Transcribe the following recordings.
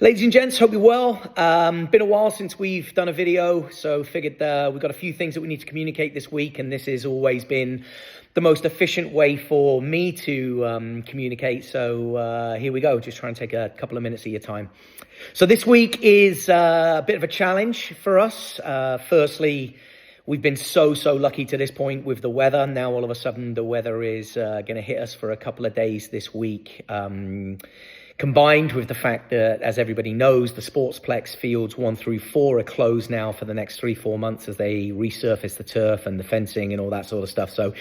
Ladies and gents, hope you're well. Been a while since we've done a video, so figured we've got a few things that we need to communicate this week, and this has always been the most efficient way for me to communicate. So here we go, just try and take a couple of minutes of your time. So this week is a bit of a challenge for us. Firstly, we've been so lucky to this point with the weather. Now all of a sudden the weather is going to hit us for a couple of days this week. Combined with the fact that, as everybody knows, the Sportsplex fields 1 through 4 are closed now for the next 3-4 months as they resurface the turf and the fencing and all that sort of stuff. So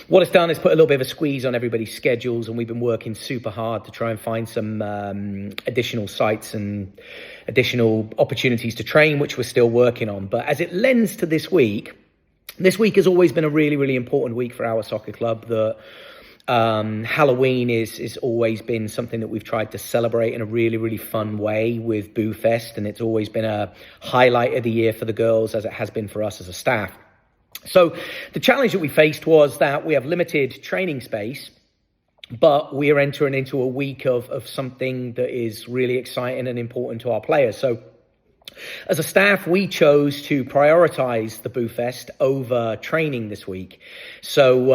what it's done is put a little bit of a squeeze on everybody's schedules, and we've been working super hard to try and find some additional sites and additional opportunities to train, which we're still working on. But as it lends to this week has always been a really important week for our soccer club. That Halloween is always been something that we've tried to celebrate in a really fun way with Boo Fest, and it's always been a highlight of the year for the girls, as it has been for us as a staff. So the challenge that we faced was that we have limited training space, but we are entering into a week of something that is really exciting and important to our players. So as a staff, we chose to prioritize the Boo Fest over training this week. So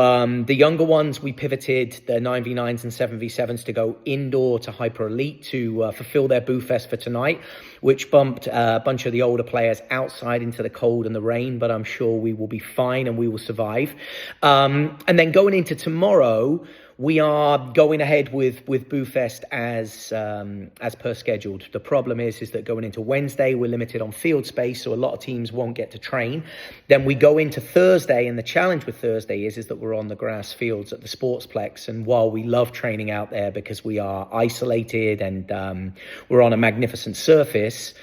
the younger ones, we pivoted their 9v9s and 7v7s to go indoor to Hyper Elite to fulfill their Boo Fest for tonight, which bumped a bunch of the older players outside into the cold and the rain, but I'm sure we will be fine and we will survive. And then going into tomorrow, we are going ahead with Boo Fest as per scheduled. The problem is that going into Wednesday, we're limited on field space, so a lot of teams won't get to train. Then we go into Thursday, and the challenge with Thursday is that we're on the grass fields at the Sportsplex. And while we love training out there because we are isolated and we're on a magnificent surface,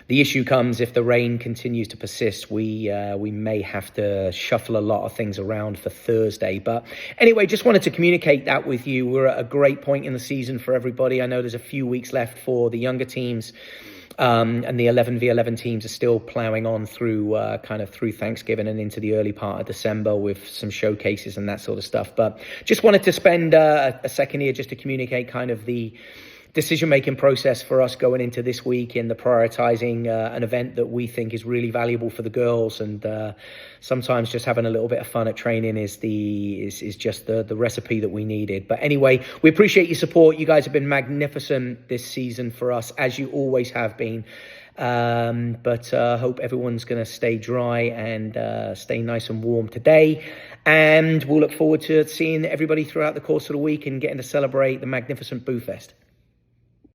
the issue comes if the rain continues to persist. We may have to shuffle a lot of things around for Thursday. But anyway, just wanted to communicate that with you. We're at a great point in the season for everybody. I know there's a few weeks left for the younger teams, and the 11v11 teams are still ploughing on through through Thanksgiving and into the early part of December with some showcases and that sort of stuff. But just wanted to spend a second here just to communicate kind of the decision-making process for us going into this week in the prioritizing an event that we think is really valuable for the girls, and sometimes just having a little bit of fun at training is just the recipe that we needed. But anyway, we appreciate your support. You guys have been magnificent this season for us, as you always have been. But hope everyone's going to stay dry and stay nice and warm today. And we'll look forward to seeing everybody throughout the course of the week and getting to celebrate the magnificent Boo Fest.